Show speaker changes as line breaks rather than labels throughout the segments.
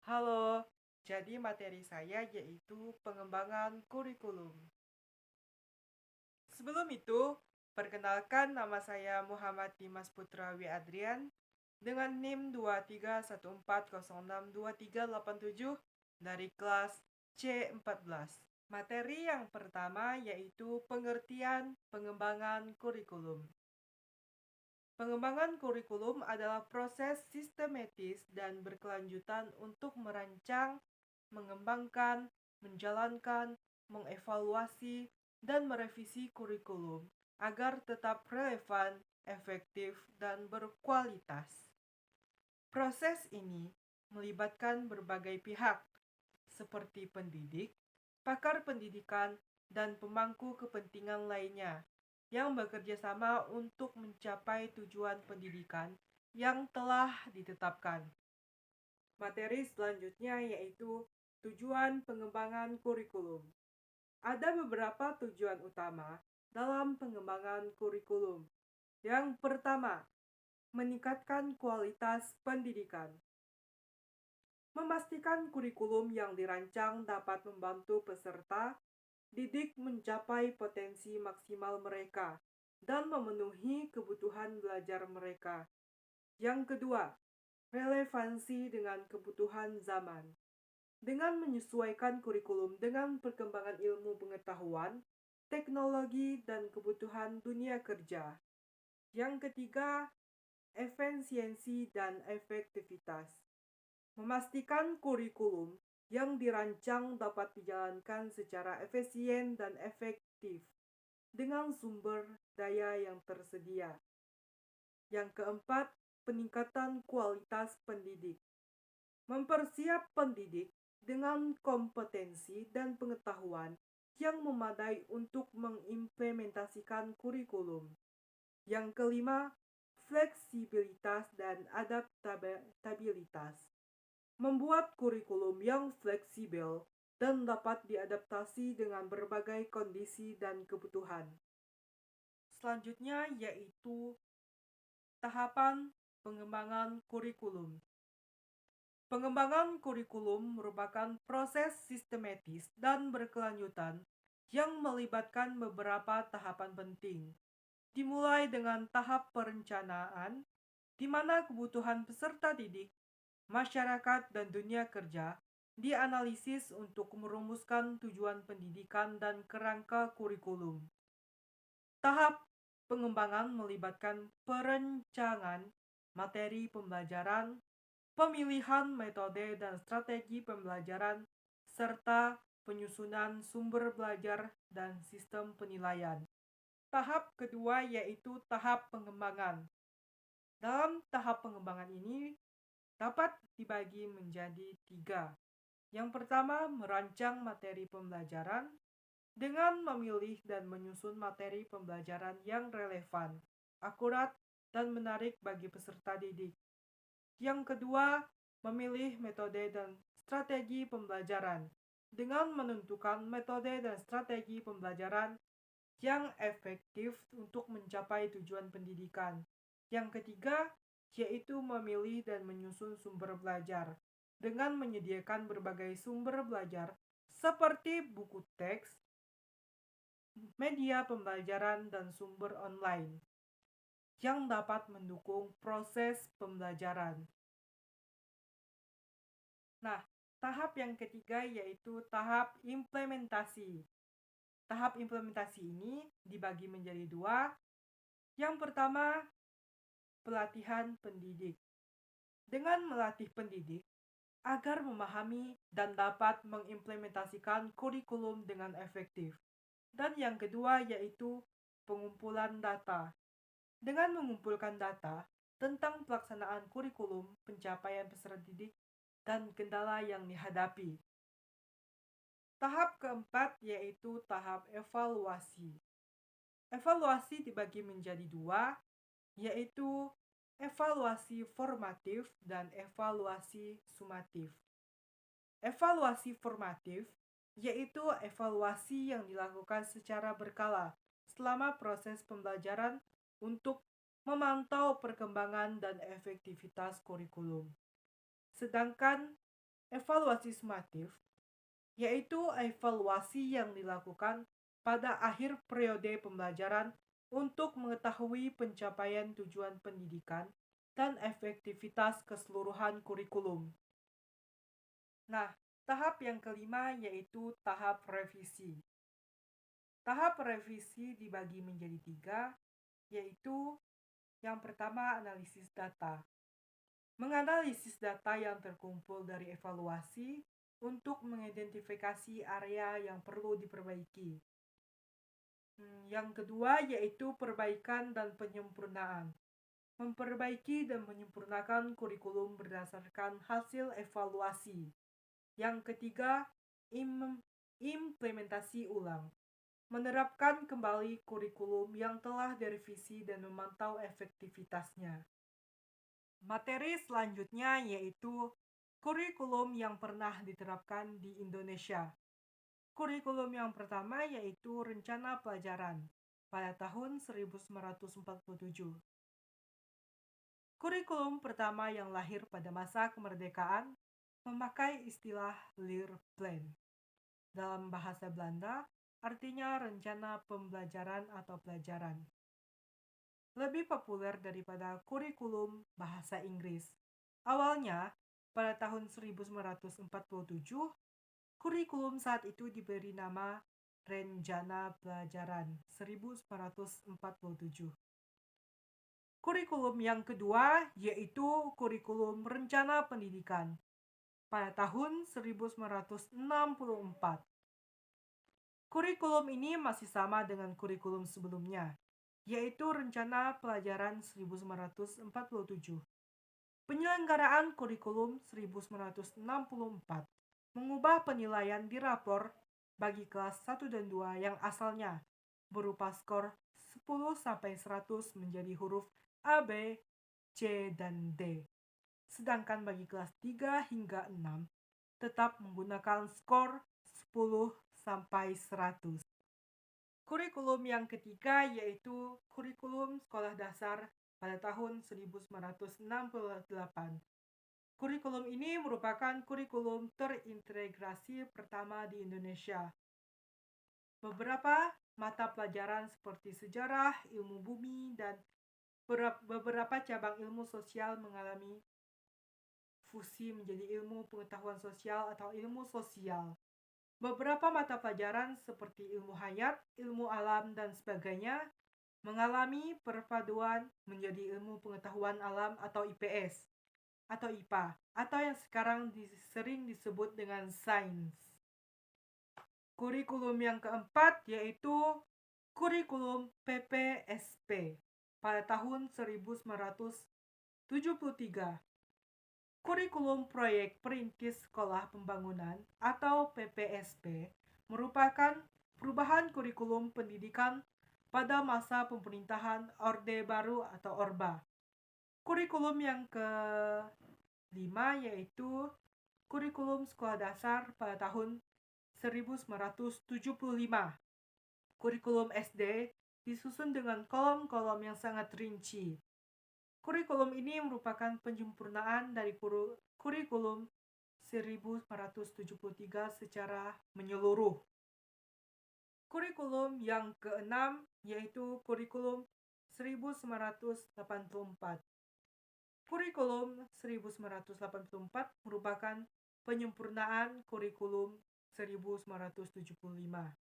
Halo, jadi materi saya yaitu pengembangan kurikulum. Sebelum itu, perkenalkan nama saya Muhammad Dimas Putra W. Adrian dengan NIM 2314062387 dari kelas C14. Materi yang pertama yaitu pengertian pengembangan kurikulum. Pengembangan kurikulum adalah proses sistematis dan berkelanjutan untuk merancang, mengembangkan, menjalankan, mengevaluasi, dan merevisi kurikulum agar tetap relevan, efektif, dan berkualitas. Proses ini melibatkan berbagai pihak, seperti pendidik, pakar pendidikan, dan pemangku kepentingan lainnya yang bekerja sama untuk mencapai tujuan pendidikan yang telah ditetapkan. Materi selanjutnya yaitu tujuan pengembangan kurikulum. Ada beberapa tujuan utama dalam pengembangan kurikulum. Yang pertama, meningkatkan kualitas pendidikan. Memastikan kurikulum yang dirancang dapat membantu peserta didik mencapai potensi maksimal mereka dan memenuhi kebutuhan belajar mereka. Yang kedua, relevansi dengan kebutuhan zaman. Dengan menyesuaikan kurikulum dengan perkembangan ilmu pengetahuan, teknologi, dan kebutuhan dunia kerja. Yang ketiga, efisiensi dan efektivitas. Memastikan kurikulum yang dirancang dapat dijalankan secara efisien dan efektif dengan sumber daya yang tersedia. Yang keempat, peningkatan kualitas pendidik. Mempersiap pendidik dengan kompetensi dan pengetahuan yang memadai untuk mengimplementasikan kurikulum. Yang kelima, fleksibilitas dan adaptabilitas. Membuat kurikulum yang fleksibel dan dapat diadaptasi dengan berbagai kondisi dan kebutuhan. Selanjutnya yaitu tahapan pengembangan kurikulum. Pengembangan kurikulum merupakan proses sistematis dan berkelanjutan yang melibatkan beberapa tahapan penting. Dimulai dengan tahap perencanaan, di mana kebutuhan peserta didik, masyarakat, dan dunia kerja dianalisis untuk merumuskan tujuan pendidikan dan kerangka kurikulum. Tahap pengembangan melibatkan perencanaan materi pembelajaran, pemilihan metode dan strategi pembelajaran, serta penyusunan sumber belajar dan sistem penilaian. Tahap kedua yaitu tahap pengembangan. Dalam tahap pengembangan ini dapat dibagi menjadi 3. Yang pertama, merancang materi pembelajaran dengan memilih dan menyusun materi pembelajaran yang relevan, akurat, dan menarik bagi peserta didik. Yang kedua, memilih metode dan strategi pembelajaran dengan menentukan metode dan strategi pembelajaran yang efektif untuk mencapai tujuan pendidikan. Yang ketiga, yaitu memilih dan menyusun sumber belajar dengan menyediakan berbagai sumber belajar seperti buku teks, media pembelajaran, dan sumber online yang dapat mendukung proses pembelajaran. Nah, tahap yang ketiga yaitu tahap implementasi. Tahap implementasi ini dibagi menjadi 2. Yang pertama, pelatihan pendidik. Dengan melatih pendidik agar memahami dan dapat mengimplementasikan kurikulum dengan efektif. Dan yang kedua yaitu pengumpulan data. Dengan mengumpulkan data tentang pelaksanaan kurikulum, pencapaian peserta didik, dan kendala yang dihadapi. Tahap keempat yaitu tahap evaluasi. Evaluasi dibagi menjadi 2, yaitu evaluasi formatif dan evaluasi sumatif. Evaluasi formatif yaitu evaluasi yang dilakukan secara berkala selama proses pembelajaran untuk memantau perkembangan dan efektivitas kurikulum. Sedangkan Evaluasi sumatif yaitu evaluasi yang dilakukan pada akhir periode pembelajaran untuk mengetahui pencapaian tujuan pendidikan dan efektivitas keseluruhan kurikulum. Nah, tahap yang kelima yaitu tahap revisi. Tahap revisi dibagi menjadi 3, yaitu yang pertama analisis data. Menganalisis data yang terkumpul dari evaluasi untuk mengidentifikasi area yang perlu diperbaiki. Yang kedua yaitu perbaikan dan penyempurnaan. Memperbaiki dan menyempurnakan kurikulum berdasarkan hasil evaluasi. Yang ketiga, implementasi ulang. Menerapkan kembali kurikulum yang telah direvisi dan memantau efektivitasnya. Materi selanjutnya yaitu kurikulum yang pernah diterapkan di Indonesia. Kurikulum yang pertama yaitu Rencana Pelajaran pada tahun 1947. Kurikulum pertama yang lahir pada masa kemerdekaan memakai istilah Leerplan. Dalam bahasa Belanda, artinya rencana pembelajaran atau pelajaran. Lebih populer daripada kurikulum bahasa Inggris. Awalnya, pada tahun 1947, kurikulum saat itu diberi nama Rencana Pelajaran 1947. Kurikulum yang kedua yaitu kurikulum Rencana Pendidikan pada tahun 1964. Kurikulum ini masih sama dengan kurikulum sebelumnya, yaitu Rencana Pelajaran 1947. Penyelenggaraan kurikulum 1964 mengubah penilaian di rapor bagi kelas 1 dan 2 yang asalnya berupa skor 10-100 menjadi huruf A, B, C, dan D. Sedangkan bagi kelas 3 hingga 6 tetap menggunakan skor 10-100. Kurikulum yang ketiga yaitu kurikulum sekolah dasar pada tahun 1968. Kurikulum ini merupakan kurikulum terintegrasi pertama di Indonesia. Beberapa mata pelajaran seperti sejarah, ilmu bumi, dan beberapa cabang ilmu sosial mengalami fusi menjadi ilmu pengetahuan sosial atau ilmu sosial. Beberapa mata pelajaran seperti ilmu hayat, ilmu alam, dan sebagainya mengalami perpaduan menjadi ilmu pengetahuan alam atau IPS atau IPA atau yang sekarang sering disebut dengan sains. Kurikulum yang keempat yaitu kurikulum PPSP pada tahun 1973. Kurikulum Proyek Perintis Sekolah Pembangunan atau PPSP merupakan perubahan kurikulum pendidikan pada masa pemerintahan Orde Baru atau Orba. Kurikulum yang kelima yaitu kurikulum sekolah dasar pada tahun 1975. Kurikulum SD disusun dengan kolom-kolom yang sangat rinci. Kurikulum ini merupakan penyempurnaan dari kurikulum 1973 secara menyeluruh. Kurikulum yang keenam yaitu kurikulum 1984. Kurikulum 1984 merupakan penyempurnaan kurikulum 1975.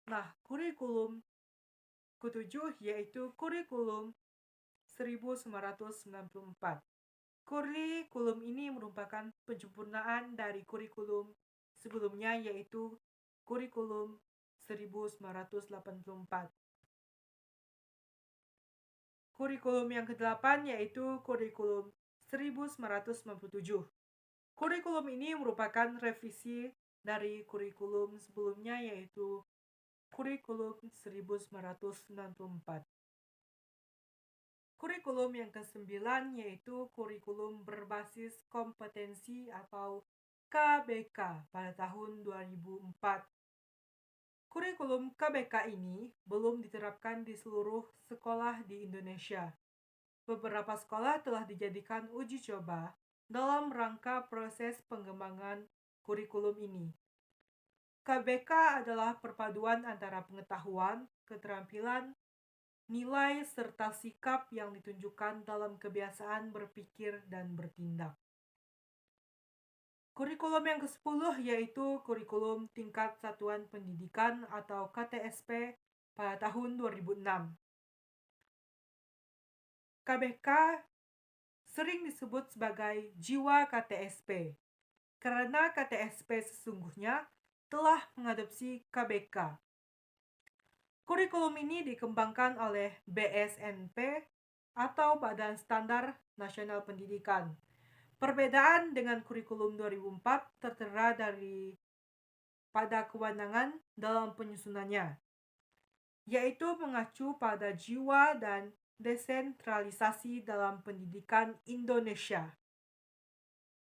Nah, kurikulum ketujuh yaitu kurikulum 1994. Kurikulum ini merupakan penyempurnaan dari kurikulum sebelumnya yaitu kurikulum 1984. Kurikulum yang ke-8 yaitu kurikulum 1997. Kurikulum ini merupakan revisi dari kurikulum sebelumnya yaitu kurikulum 1994. Kurikulum yang ke-9 yaitu kurikulum berbasis kompetensi atau KBK pada tahun 2004. Kurikulum KBK ini belum diterapkan di seluruh sekolah di Indonesia. Beberapa sekolah telah dijadikan uji coba dalam rangka proses pengembangan kurikulum ini. KBK adalah perpaduan antara pengetahuan, keterampilan, nilai, serta sikap yang ditunjukkan dalam kebiasaan berpikir dan bertindak. Kurikulum yang ke-10 yaitu kurikulum tingkat satuan pendidikan atau KTSP pada tahun 2006. KBK sering disebut sebagai jiwa KTSP karena KTSP sesungguhnya telah mengadopsi KBK. Kurikulum ini dikembangkan oleh BSNP atau Badan Standar Nasional Pendidikan. Perbedaan dengan kurikulum 2004 tertera pada kewenangan dalam penyusunannya, yaitu mengacu pada jiwa dan desentralisasi dalam pendidikan Indonesia.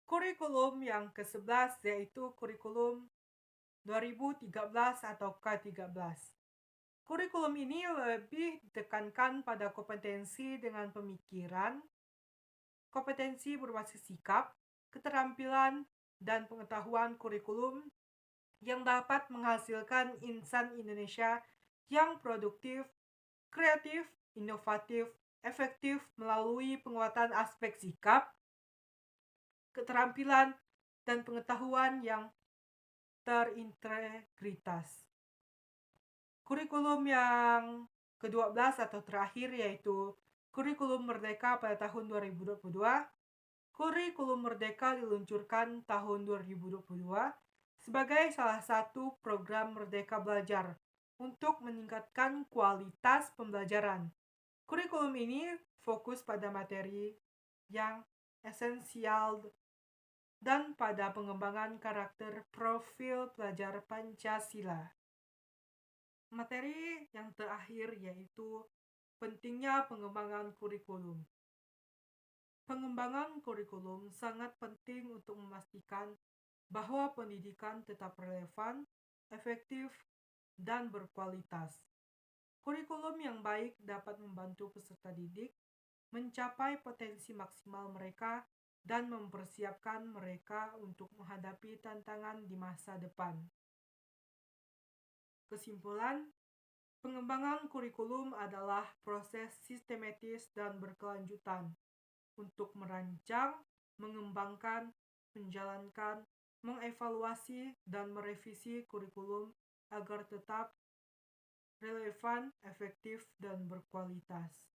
Kurikulum yang ke-11 yaitu kurikulum 2013 atau K13. Kurikulum ini lebih ditekankan pada kompetensi dengan pemikiran, kompetensi berbasis sikap, keterampilan, dan pengetahuan kurikulum yang dapat menghasilkan insan Indonesia yang produktif, kreatif, inovatif, efektif melalui penguatan aspek sikap, keterampilan, dan pengetahuan yang terintegritas. Kurikulum yang ke-12 atau terakhir yaitu Kurikulum Merdeka pada tahun 2022. Kurikulum Merdeka diluncurkan tahun 2022 sebagai salah satu program Merdeka Belajar untuk meningkatkan kualitas pembelajaran. Kurikulum ini fokus pada materi yang esensial dan pada pengembangan karakter profil pelajar Pancasila. Materi yang terakhir yaitu pentingnya pengembangan kurikulum. Pengembangan kurikulum sangat penting untuk memastikan bahwa pendidikan tetap relevan, efektif, dan berkualitas. Kurikulum yang baik dapat membantu peserta didik mencapai potensi maksimal mereka dan mempersiapkan mereka untuk menghadapi tantangan di masa depan. Kesimpulan, pengembangan kurikulum adalah proses sistematis dan berkelanjutan untuk merancang, mengembangkan, menjalankan, mengevaluasi, dan merevisi kurikulum agar tetap relevan, efektif, dan berkualitas.